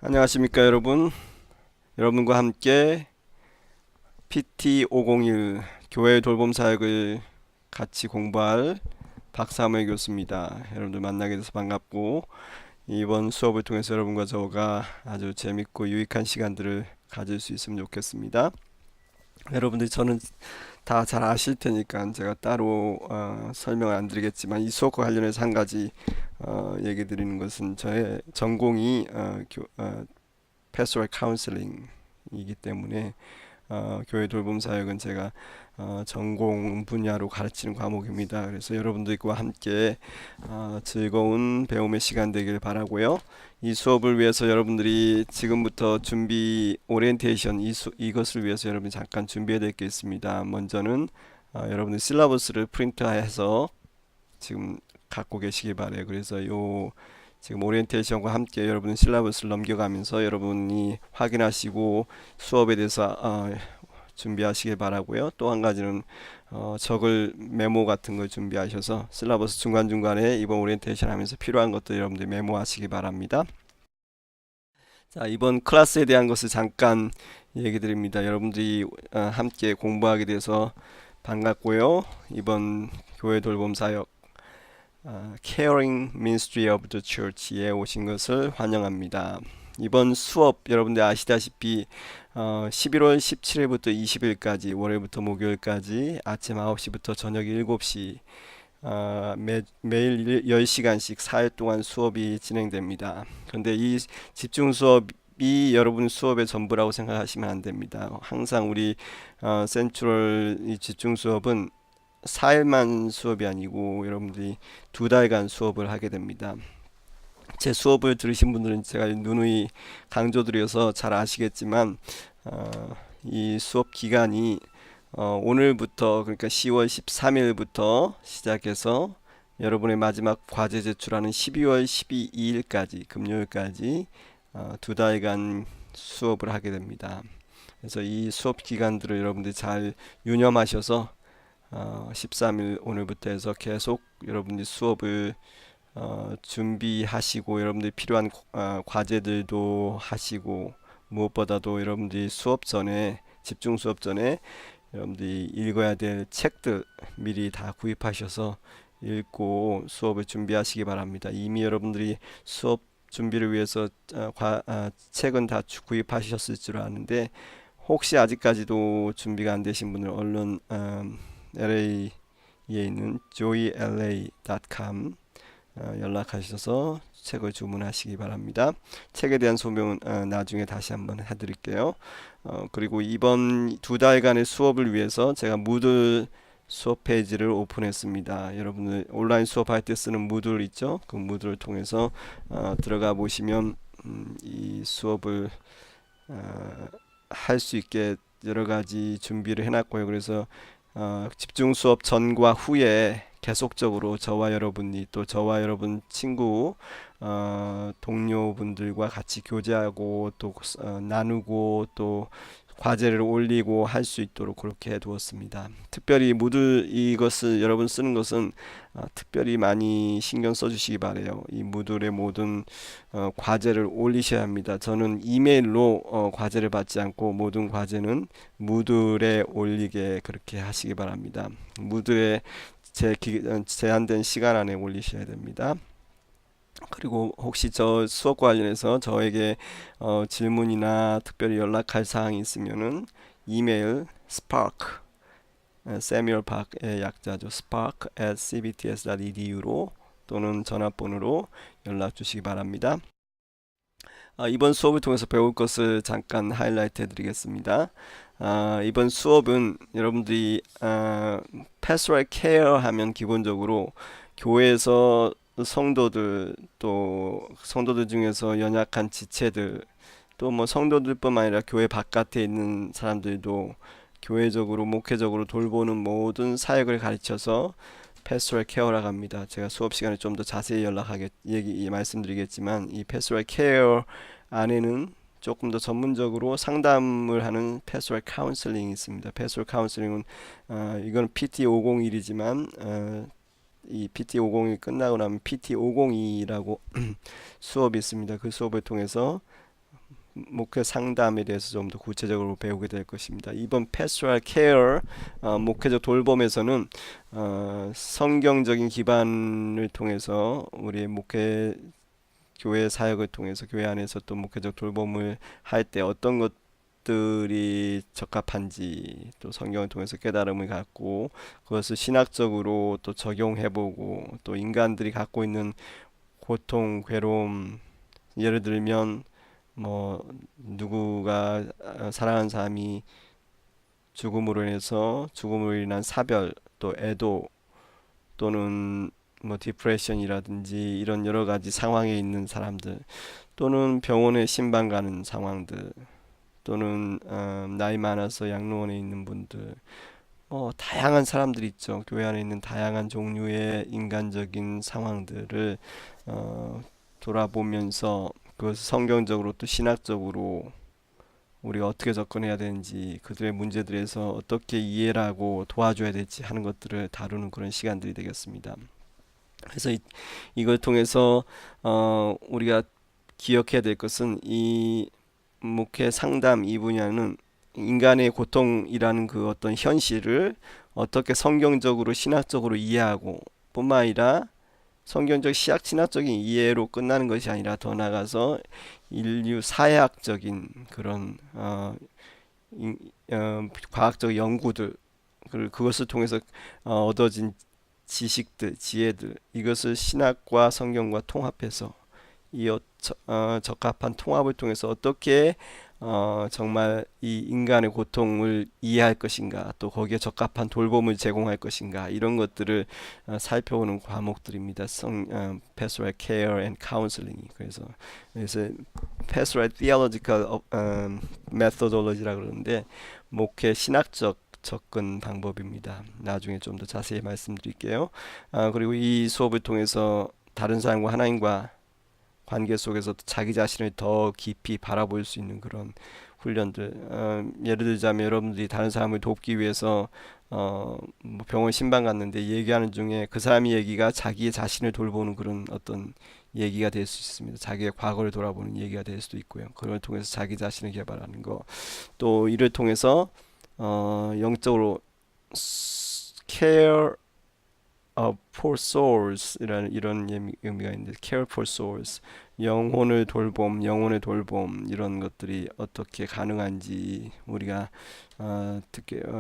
안녕하십니까 여러분. 여러분과 함께 PT501 교회 돌봄 사역을 같이 공부할 박사무엘 교수입니다. 여러분들 만나게 돼서 반갑고, 이번 수업을 통해서 여러분과 저가 아주 재밌고 유익한 시간들을 가질 수 있으면 좋겠습니다. 여러분들이 저는 다 잘 아실 테니까 제가 따로 설명을 안 드리겠지만, 이 수업과 관련해서 한 가지 얘기 드리는 것은, 저의 전공이 패스토럴 카운슬링이기 때문에 교회 돌봄 사역은 제가 전공 분야로 가르치는 과목입니다. 그래서 여러분들과 함께 즐거운 배움의 시간 되길 바라고요. 이 수업을 위해서 여러분들이 지금부터 준비 오리엔테이션, 이것을 위해서 여러분이 잠깐 준비해야 될 게 있습니다. 먼저는 여러분들 실라버스를 프린트해서 지금 갖고 계시기 바래요. 그래서 지금 오리엔테이션과 함께 여러분은 실라버스를 넘겨가면서 여러분이 확인하시고 수업에 대해서 준비하시길 바라고요. 또 한 가지는 적을 메모 같은 걸 준비하셔서 실라버스 중간중간에 이번 오리엔테이션 하면서 필요한 것들 여러분들 메모하시기 바랍니다. 자, 이번 클래스에 대한 것을 잠깐 얘기 드립니다. 여러분들이 함께 공부하게 돼서 반갑고요. 이번 교회 돌봄 사역 Caring Ministry of the Church에 오신 것을 환영합니다. 이번 수업 여러분들 아시다시피 11월 17일부터 20일까지 월요일부터 목요일까지 아침 9시부터 저녁 7시 매일 10시간씩 4일 동안 수업이 진행됩니다. 그런데 이 집중 수업이 여러분 수업의 전부라고 생각하시면 안 됩니다. 항상 우리 센트럴 이 집중 수업은 4일만 수업이 아니고 여러분들이 2달간 수업을 하게 됩니다. 제 수업을 들으신 분들은 제가 누누이 강조드려서 잘 아시겠지만 이 수업 기간이 오늘부터, 그러니까 10월 13일부터 시작해서 여러분의 마지막 과제 제출하는 12월 12일까지 금요일까지 2달간 수업을 하게 됩니다. 그래서 이 수업 기간들을 여러분들이 잘 유념하셔서 13일 오늘부터 해서 계속 여러분들이 수업을 준비하시고, 여러분들이 필요한 과제들도 하시고, 무엇보다도 여러분들이 수업 전에, 집중 수업 전에 여러분들이 읽어야 될 책들 미리 다 구입하셔서 읽고 수업을 준비하시기 바랍니다. 이미 여러분들이 수업 준비를 위해서 책은 다 구입하셨을 줄 아는데, 혹시 아직까지도 준비가 안 되신 분들 얼른 LA에 있는 joyla.com 연락하셔서 책을 주문하시기 바랍니다. 책에 대한 소명은 나중에 다시 한번 해드릴게요. 그리고 이번 2달간의 수업을 위해서 제가 무들 수업 페이지를 오픈했습니다. 여러분들 온라인 수업할 때 쓰는 무들 있죠? 그 무들을 통해서 들어가 보시면 이 수업을 할 수 있게 여러 가지 준비를 해놨고요. 그래서 집중 수업 전과 후에 계속적으로 저와 여러분이, 또 저와 여러분 친구 동료분들과 같이 교제하고 또 나누고 또 과제를 올리고 할 수 있도록 그렇게 해두었습니다. 특별히 무들 이것을 여러분 쓰는 것은 특별히 많이 신경 써주시기 바래요. 이 무들의 모든 과제를 올리셔야 합니다. 저는 이메일로 과제를 받지 않고 모든 과제는 무들에 올리게 그렇게 하시기 바랍니다. 무들에 제한된 시간 안에 올리셔야 됩니다. 그리고 혹시 저 수업과 관련해서 저에게 질문이나 특별히 연락할 사항이 있으면은 이메일 spark, 세뮤얼 박의 약자죠. spark@cbts.edu로 또는 전화번호로 연락 주시기 바랍니다. 이번 수업을 통해서 배울 것을 잠깐 하이라이트 해드리겠습니다. 이번 수업은 여러분들이 pastoral care 하면 기본적으로 교회에서 성도들, 또 성도들 중에서 연약한 지체들, 또 뭐 성도들뿐만 아니라 교회 바깥에 있는 사람들도 교회적으로 목회적으로 돌보는 모든 사역을 가르쳐서 패스토럴 케어라고 합니다. 제가 수업 시간에 좀 더 자세히 말씀드리겠지만, 이 패스토럴 케어 안에는 조금 더 전문적으로 상담을 하는 패스토럴 카운슬링이 있습니다. 패스토럴 카운슬링은 이건 PT501이지만 이 PT501이 끝나고 나면 PT502라고 수업이 있습니다. 그 수업을 통해서 목회 상담에 대해서 좀 더 구체적으로 배우게 될 것입니다. 이번 Pastoral Care 목회적 돌봄에서는 성경적인 기반을 통해서 우리 목회 교회 사역을 통해서 교회 안에서 또 목회적 돌봄을 할 때 어떤 것들이 적합한지 또 성경을 통해서 깨달음을 갖고 그것을 신학적으로 또 적용해보고 또 인간들이 갖고 있는 고통, 괴로움, 예를 들면 뭐 누구가 사랑하는 사람이 죽음으로 인한 사별 또 애도 또는 뭐 디프레션이라든지 이런 여러 가지 상황에 있는 사람들 또는 병원에 신방 가는 상황들 또는 나이 많아서 양로원에 있는 분들 다양한 사람들이 있죠. 교회 안에 있는 다양한 종류의 인간적인 상황들을 돌아보면서 그 성경적으로 또 신학적으로 우리가 어떻게 접근해야 되는지 그들의 문제들에서 어떻게 이해를 하고 도와줘야 될지 하는 것들을 다루는 그런 시간들이 되겠습니다. 그래서 이걸 통해서 우리가 기억해야 될 것은 이 목회 상담 이 분야는 인간의 고통이라는 그 어떤 현실을 어떻게 성경적으로 신학적으로 이해하고 뿐만 아니라 성경적 신학적인 이해로 끝나는 것이 아니라 더 나아가서 인류 사회학적인 그런 과학적 연구들 그것을 통해서 얻어진 지식들, 지혜들 이것을 신학과 성경과 통합해서 적합한 통합을 통해서 어떻게 정말 이 인간의 고통을 이해할 것인가 또 거기에 적합한 돌봄을 제공할 것인가 이런 것들을 살펴보는 과목들입니다. Pastoral Care and Counseling 그래서 Pastoral Theological Methodology라 그러는데 목회 신학적 접근 방법입니다. 나중에 좀 더 자세히 말씀드릴게요. 그리고 이 수업을 통해서 다른 사람과 하나님과 관계 속에서 자기 자신을 더 깊이 바라볼 수 있는 그런 훈련들 예를 들자면 여러분들이 다른 사람을 돕기 위해서 뭐 병원 신방 갔는데 얘기하는 중에 그 사람의 얘기가 자기 자신을 돌보는 그런 어떤 얘기가 될 수 있습니다. 자기의 과거를 돌아보는 얘기가 될 수도 있고요. 그걸 통해서 자기 자신을 개발하는 거 또 이를 통해서 영적으로 care for souls 이런 의미가 있는데 care for souls 영혼의 돌봄 이런 것들이 어떻게 가능한지 우리가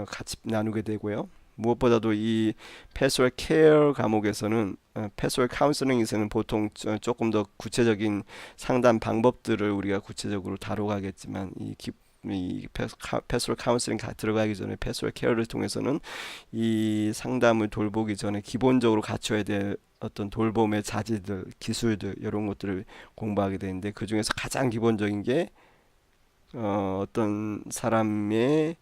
같이 나누게 되고요. 무엇보다도 이 pastoral care 과목에서는 pastoral counseling에서는 보통 조금 더 구체적인 상담 방법들을 우리가 구체적으로 다뤄가겠지만 이 패스럴 카운슬링 들어가기 전에 패스럴 케어를 통해서는 이 상담을 돌보기 전에 기본적으로 갖춰야 될 어떤 돌봄의 자질들, 기술들 이런 것들을 공부하게 되는데 그 중에서 가장 기본적인 게 어떤 사람의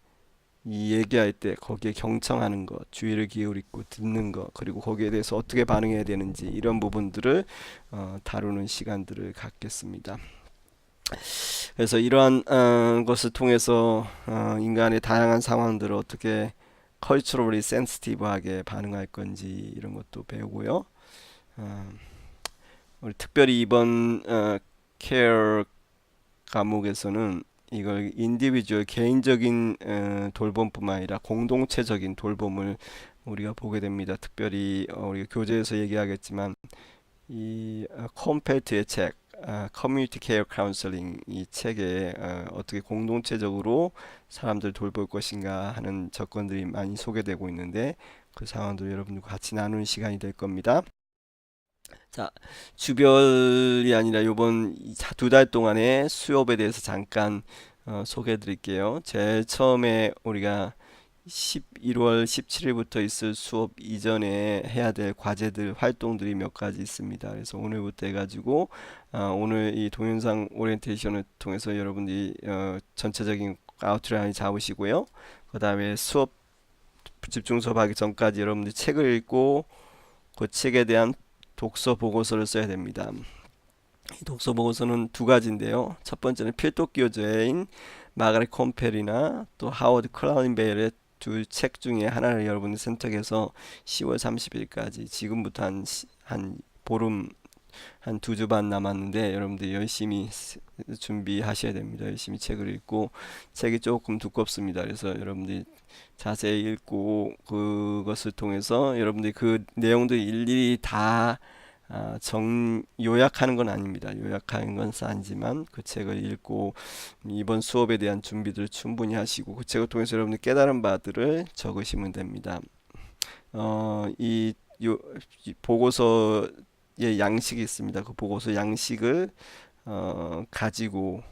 이 얘기할 때 거기에 경청하는 것, 주의를 기울이고 듣는 것, 그리고 거기에 대해서 어떻게 반응해야 되는지 이런 부분들을 다루는 시간들을 갖겠습니다. 그래서 이러한 것을 통해서 인간의 다양한 상황들을 어떻게 culturally sensitive하게 반응할 건지 이런 것도 배우고요. 우리 특별히 이번 care 과목에서는 이걸 인디비주얼 개인적인 돌봄뿐만 아니라 공동체적인 돌봄을 우리가 보게 됩니다. 특별히 우리가 교재에서 얘기하겠지만 이 콤펠트의 책 커뮤니티 케어 카운슬링 이 책에 어떻게 공동체적으로 사람들 돌볼 것인가 하는 접근들이 많이 소개되고 있는데 그 상황도 여러분들과 같이 나누는 시간이 될 겁니다. 자, 주별이 아니라 이번 2달 동안의 수업에 대해서 잠깐 소개해 드릴게요. 제일 처음에 우리가 11월 17일부터 있을 수업 이전에 해야 될 과제들, 활동들이 몇 가지 있습니다. 그래서 오늘부터 해가지고 오늘 이 동영상 오리엔테이션을 통해서 여러분들이 전체적인 아웃라인 잡으시고요. 그 다음에 수업 집중 수업하기 전까지 여러분들이 책을 읽고 그 책에 대한 독서 보고서를 써야 됩니다. 이 독서 보고서는 두 가지인데요. 첫 번째는 필독기여자인 마가렛 콤펠이나 또 하워드 클라운베일의 두 책 중에 하나를 여러분이 선택해서 10월 30일까지 지금부터 한 보름 한 두 주 반 남았는데 여러분들이 열심히 준비하셔야 됩니다. 열심히 책을 읽고 책이 조금 두껍습니다. 그래서 여러분들이 자세히 읽고 그것을 통해서 여러분들이 그 내용들 일일이 다 요약하는 건 아닙니다. 요약하는 건 아니지만 그 책을 읽고 이번 수업에 대한 준비들을 충분히 하시고 그 책을 통해서 여러분들 깨달은 바들을 적으시면 됩니다. 이 보고서의 양식이 있습니다. 그 보고서 양식을 가지고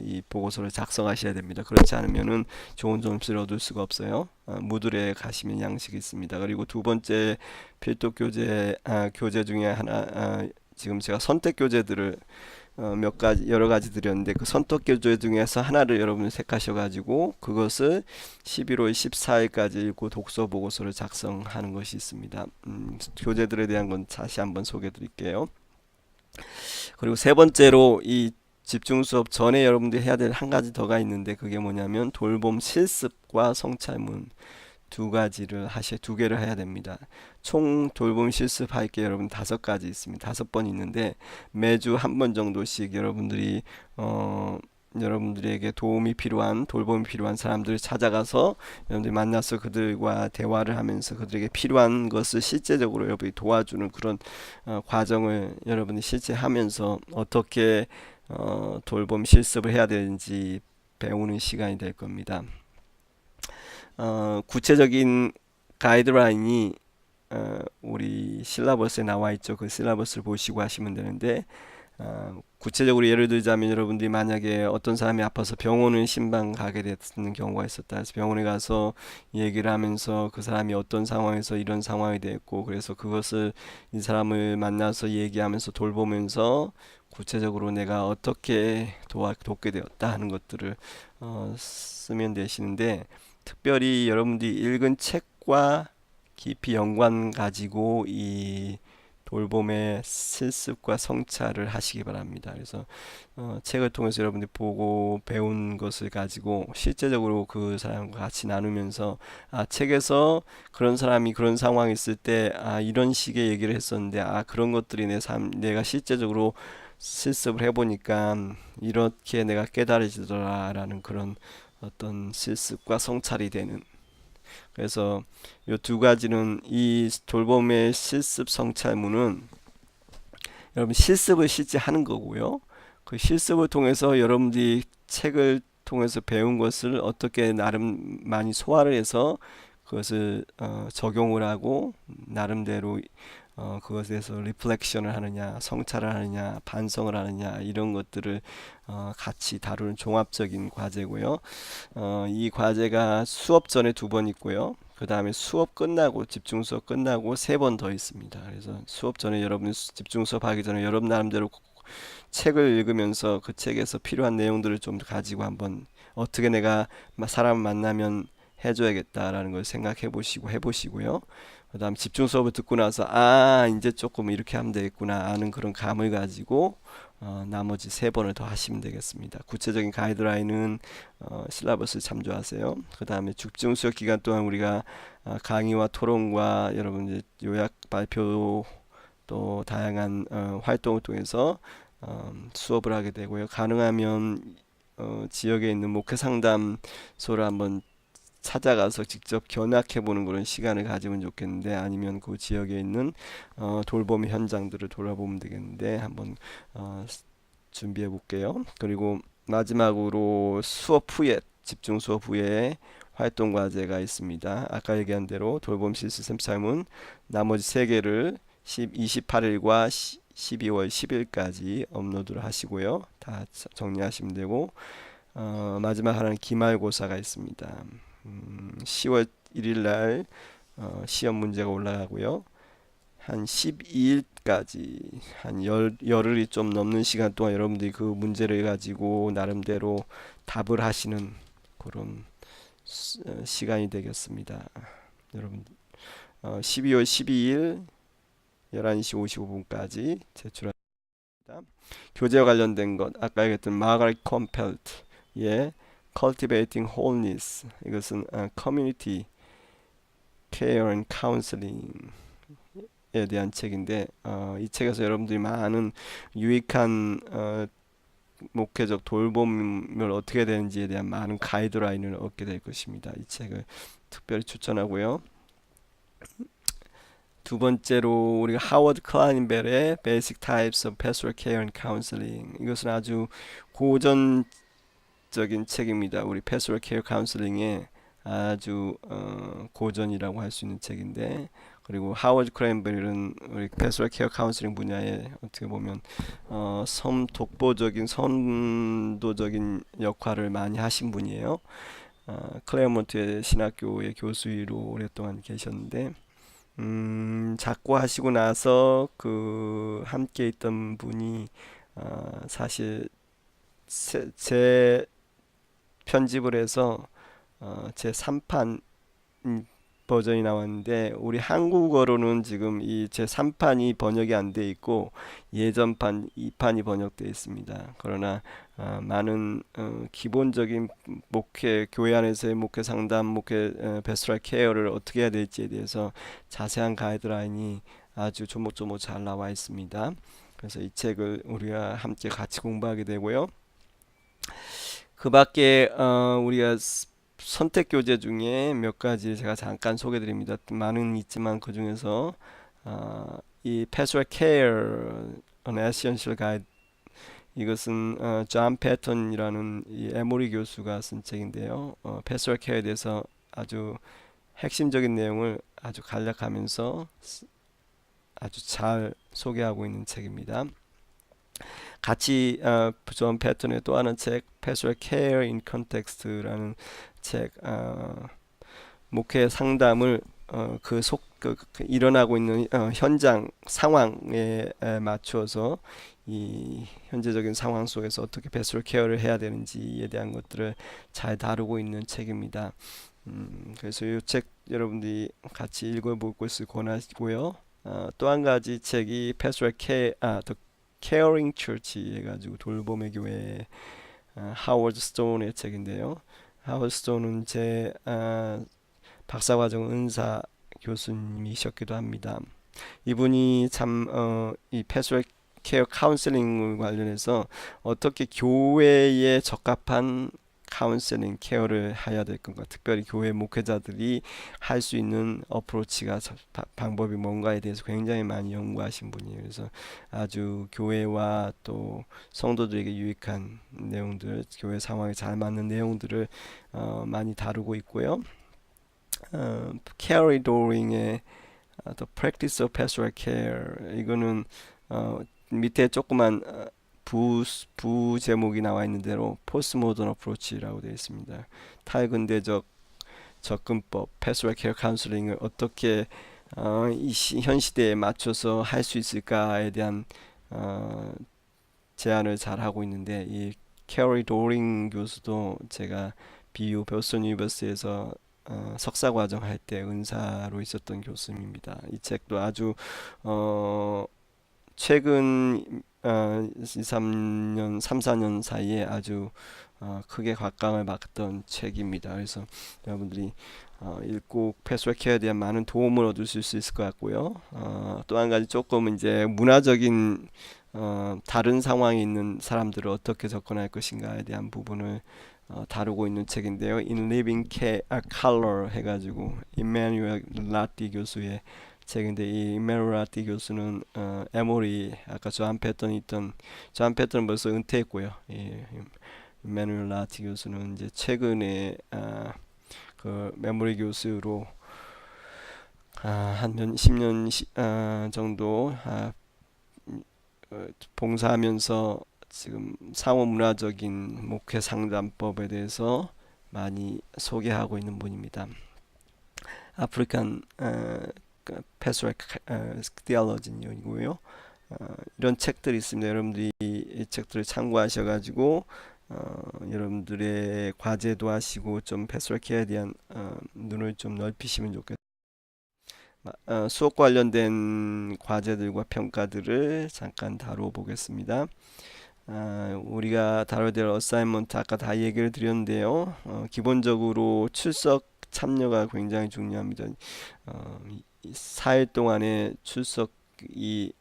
이 보고서를 작성하셔야 됩니다. 그렇지 않으면은 좋은 점수를 얻을 수가 없어요. 무드에 가시면 양식이 있습니다. 그리고 두 번째 필독 교재 중에 하나, 지금 제가 선택 교재들을 몇 가지 여러 가지 드렸는데 그 선택 교재 중에서 하나를 여러분이 택하셔 가지고 그것을 11월 14일까지 읽고 독서 보고서를 작성하는 것이 있습니다. 교재들에 대한 건 다시 한번 소개해 드릴게요. 그리고 세 번째로 이 집중 수업 전에 여러분들이 해야 될 한 가지 더가 있는데 그게 뭐냐면 돌봄 실습과 성찰문 두 개를 해야 됩니다. 총 돌봄 실습할 게 여러분 5가지 있습니다. 5번 있는데 매주 한 번 정도씩 여러분들에게 돌봄이 필요한 사람들을 찾아가서 여러분들이 만나서 그들과 대화를 하면서 그들에게 필요한 것을 실제적으로 여러분이 도와주는 그런 과정을 여러분이 실제하면서 어떻게 돌봄 실습을 해야 되는지 배우는 시간이 될 겁니다. 구체적인 가이드라인이 우리 실라버스에 나와 있죠. 그 실라버스를 보시고 하시면 되는데 구체적으로 예를 들자면 여러분들이 만약에 어떤 사람이 아파서 병원을 신방 가게 되는 경우가 있었다. 그래서 병원에 가서 얘기를 하면서 그 사람이 어떤 상황에서 이런 상황이 됐고 그래서 그것을 이 사람을 만나서 얘기하면서 돌보면서 구체적으로 내가 어떻게 돕게 되었다 하는 것들을 쓰면 되시는데 특별히 여러분들이 읽은 책과 깊이 연관 가지고 이 돌봄의 실습과 성찰을 하시기 바랍니다. 그래서 책을 통해서 여러분들이 보고 배운 것을 가지고 실제적으로 그 사람과 같이 나누면서 책에서 그런 사람이 그런 상황이 있을 때 이런 식의 얘기를 했었는데 그런 것들이 내가 실제적으로 실습을 해보니까 이렇게 내가 깨달아지더라라는 그런 어떤 실습과 성찰이 되는 그래서 이 두 가지는 이 돌봄의 실습 성찰문은 여러분 실습을 실제 하는 거고요. 그 실습을 통해서 여러분들이 책을 통해서 배운 것을 어떻게 나름 많이 소화를 해서 그것을 적용을 하고 나름대로 그것에 대해서 리플렉션을 하느냐, 성찰을 하느냐, 반성을 하느냐 이런 것들을 같이 다루는 종합적인 과제고요. 이 과제가 수업 전에 2번 있고요. 그 다음에 수업 끝나고 집중 수업 끝나고 3번 더 있습니다. 그래서 수업 전에 여러분 집중 수업 하기 전에 여러분 나름대로 책을 읽으면서 그 책에서 필요한 내용들을 좀 가지고 한번 어떻게 내가 사람을 만나면 해줘야겠다라는 걸 생각해 보시고 해보시고요. 그 다음 집중 수업을 듣고 나서 이제 조금 이렇게 하면 되겠구나 하는 그런 감을 가지고 나머지 3번을 더 하시면 되겠습니다. 구체적인 가이드라인은 실라버스 참조하세요. 그 다음에 집중 수업 기간 동안 우리가 강의와 토론과 여러분 이제 요약 발표 또 다양한 활동을 통해서 수업을 하게 되고요. 가능하면 지역에 있는 목회 상담소를 한번 찾아가서 직접 견학해 보는 그런 시간을 가지면 좋겠는데 아니면 그 지역에 있는 돌봄 현장들을 돌아보면 되겠는데 한번 준비해 볼게요. 그리고 마지막으로 집중 수업 후에 활동 과제가 있습니다. 아까 얘기한 대로 돌봄 실습 샘찰문 나머지 3개를 28일과 12월 10일까지 업로드를 하시고요. 다 정리하시면 되고 마지막 하나는 기말고사가 있습니다. 10월 1일 날 시험 문제가 올라가고요. 한 12일까지 한 열흘이 좀 넘는 시간 동안 여러분들이 그 문제를 가지고 나름대로 답을 하시는 그런 시간이 되겠습니다. 여러분 12월 12일 11시 55분까지 제출합니다. 교재와 관련된 것 아까 얘기했던 마가렛 컴펠트의 Cultivating Wholeness 이것은 Community Care and Counseling에 대한 책인데 이 책에서 여러분들이 많은 유익한 목회적 돌봄을 어떻게 되는지에 대한 많은 가이드라인을 얻게 될 것입니다. 이 책을 특별히 추천하고요. 두 번째로 우리가 하워드 클라인벨의 Basic Types of Pastoral Care and Counseling, 이것은 아주 고전적인 책입니다. 우리 Pastoral Care Counseling의 아주 고전이라고 할 수 있는 책인데, 그리고 하워드 클라인벨은 우리 Pastoral Care Counseling 분야에 어떻게 보면 독보적인 선도적인 역할을 많이 하신 분이에요. 클레어몬트의 신학교의 교수로 오랫동안 계셨는데, 작고하시고 나서 그 함께 있던 분이 사실 제 편집을 해서 제 3판 버전이 나왔는데, 우리 한국어로는 지금 이 제 3판이 번역이 안 돼 있고 예전판 2판이 번역되어 있습니다. 그러나 많은 기본적인 목회, 교회 안에서의 목회 상담, 목회 베스트랄 케어를 어떻게 해야 될지에 대해서 자세한 가이드라인이 아주 조목조목 잘 나와 있습니다. 그래서 이 책을 우리가 함께 같이 공부하게 되고요. 그 밖에 우리가 선택 교재 중에 몇 가지 제가 잠깐 소개해 드립니다. 많은 있지만 그 중에서 이 Pastoral Care an Essential Guide, 이것은 존 패턴이라는 이 에모리 교수가 쓴 책인데요. Pastoral Care에 대해서 아주 핵심적인 내용을 아주 간략하면서 아주 잘 소개하고 있는 책입니다. 같이 존 패턴의 또 하나는 책 Pastoral Care in Context라는 책, 목회 상담을 일어나고 있는 현장 상황에 맞추어서 이 현재적인 상황 속에서 어떻게 베스트럴 케어를 해야 되는지에 대한 것들을 잘 다루고 있는 책입니다. 그래서 이 책 여러분들이 같이 읽어볼 것을 권하고요. 또 한 가지 책이 Pastoral Care, The Caring Church 해가지고 돌봄의 교회, 하워드 스톤의 책인데요. 하워드 스톤은 제 박사과정 은사 교수님이셨기도 합니다. 이분이 참 이 패스토럴 케어 카운슬링 관련해서 어떻게 교회에 적합한 카운슬링 케어를 해야 될 건가, 특별히 교회 목회자들이 할 수 있는 어프로치가 방법이 뭔가에 대해서 굉장히 많이 연구하신 분이에요. 그래서 아주 교회와 또 성도들에게 유익한 내용들, 교회 상황에 잘 맞는 내용들을 많이 다루고 있고요. Carrie Doring의 The Practice of Pastoral Care, 이거는 밑에 조그만 부 제목이 나와 있는 대로 포스트모던 어프로치라고 되어 있습니다. 탈근대적 접근법, 패스토럴 케어 카운슬링을 어떻게 현 시대에 맞춰서 할 수 있을까에 대한 제안을 잘 하고 있는데, 이 캐리 도링 교수도 제가 BU 보스턴 유니버시티에서 석사 과정 할 때 은사로 있었던 교수입니다. 이 책도 아주 최근 2, 3년, 3, 4년 사이에 아주 크게 각광을 받던 책입니다. 그래서 여러분들이 읽고 패스토럴 케어에 대한 많은 도움을 얻을 수 있을 것 같고요. 또 한 가지 조금 이제 문화적인 다른 상황에 있는 사람들을 어떻게 접근할 것인가에 대한 부분을 다루고 있는 책인데요. In Living Color 해가지고 임마누엘 라티 교수의 책인데, 이 임마누엘 라티 교수는 에모리, 아까 존 패턴이 있던, 존 패턴은 벌써 은퇴했고요. 임마누엘 라티 교수는 이제 최근에 그 메모리 교수로 한 10년 정도 봉사하면서 지금 상호문화적인 목회 상담법에 대해서 많이 소개하고 있는 분입니다. 아프리칸 패스토럴 디얼로지이고요. 이런 책들이 있습니다. 여러분들이 이 책들을 참고하셔가지고 여러분들의 과제도 하시고 좀 패스토럴 케어에 대한 눈을 좀 넓히시면 좋겠습니다. 수업 관련된 과제들과 평가들을 잠깐 다뤄보겠습니다. 우리가 다뤄야 될 어사이먼트 아까 다 얘기를 드렸는데요. 기본적으로 출석 참여가 굉장히 중요합니다. 4일 동안의 출석이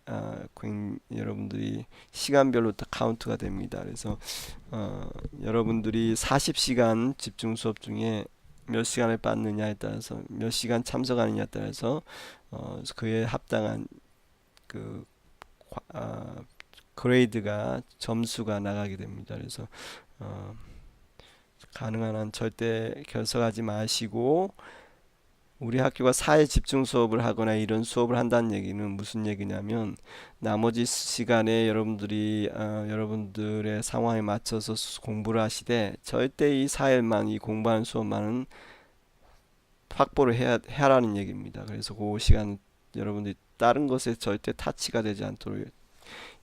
여러분들이 시간별로 다 카운트가 됩니다. 그래서 여러분들이 40시간 집중 수업 중에 몇 시간을 받느냐에 따라서 몇 시간 참석하느냐에 따라서 그에 합당한 그 그레이드가 점수가 나가게 됩니다. 그래서 가능한 한 절대 결석하지 마시고, 우리 학교가 사회 집중 수업을 하거나 이런 수업을 한다는 얘기는 무슨 얘기냐면, 나머지 시간에 여러분들이 여러분들의 상황에 맞춰서 공부를 하시되 절대 이 4일만 이 공부하는 수업만은 확보를 해라는 얘기입니다. 그래서 그 시간 여러분들이 다른 것에 절대 타치가 되지 않도록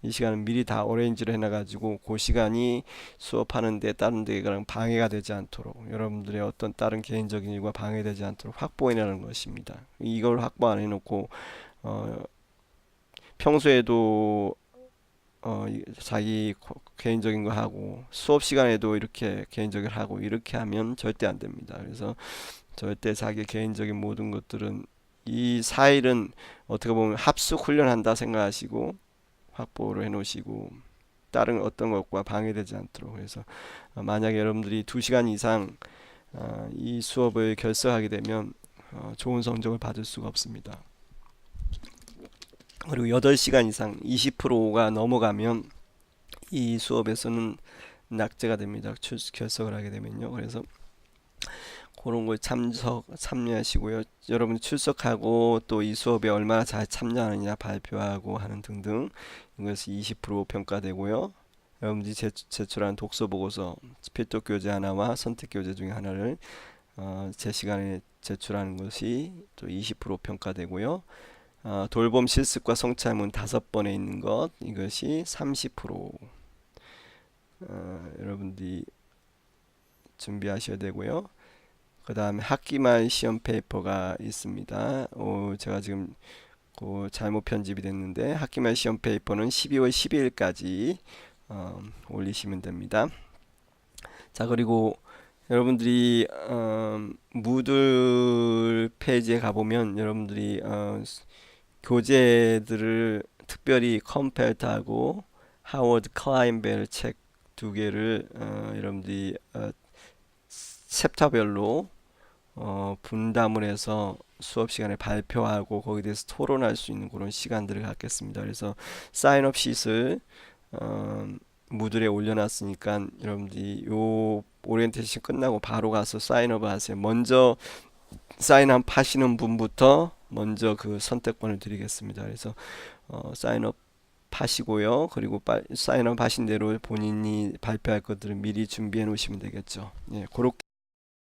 이 시간은 미리 다 어레인지를 해놔가지고 그 시간이 수업하는데 다른 데랑 방해가 되지 않도록, 여러분들의 어떤 다른 개인적인 일과 방해되지 않도록 확보해내는 것입니다. 이걸 확보 안 해놓고 평소에도 자기 개인적인 거 하고 수업 시간에도 이렇게 개인적인 거 하고 이렇게 하면 절대 안 됩니다. 그래서 절대 자기 개인적인 모든 것들은 이 4일은 어떻게 보면 합숙 훈련한다 생각하시고 확보를 해 놓으시고, 다른 어떤 것과 방해되지 않도록. 그래서 만약에 여러분들이 2시간 이상 이 수업을 결석하게 되면 좋은 성적을 받을 수가 없습니다. 그리고 8시간 이상 20%가 넘어가면 이 수업에서는 낙제가 됩니다. 결석을 하게 되면요. 그래서 그런 걸 참여하시고요. 여러분 출석하고 또 이 수업에 얼마나 잘 참여하느냐 발표하고 하는 등등, 이것이 20% 평가되고요. 여러분들이 제출한 독서 보고서 필독 교재 하나와 선택 교재 중에 하나를 제 시간에 제출하는 것이 또 20% 평가되고요. 돌봄 실습과 성취문 5번에 있는 것, 이것이 30% 여러분들이 준비하셔야 되고요. 그 다음에 학기 말 시험 페이퍼가 있습니다. 제가 지금 잘못 편집이 됐는데, 학기 말 시험 페이퍼는 12월 12일까지 올리시면 됩니다. 자, 그리고 여러분들이 무들 페이지에 가보면 여러분들이 교재들을 특별히 컴펠트하고 하워드 클라인벨 책 2개를 여러분들이 챕터별로 분담을 해서 수업 시간에 발표하고 거기에 대해서 토론할 수 있는 그런 시간들을 갖겠습니다. 그래서 사인업 sheet을 무들에 올려놨으니까 여러분들이 요 오리엔테이션 끝나고 바로 가서 사인업을 하세요. 먼저 사인업 하시는 분부터 먼저 그 선택권을 드리겠습니다. 그래서 사인업 하시고요. 그리고 사인업 하신 대로 본인이 발표할 것들을 미리 준비해 놓으시면 되겠죠. 예, 그렇게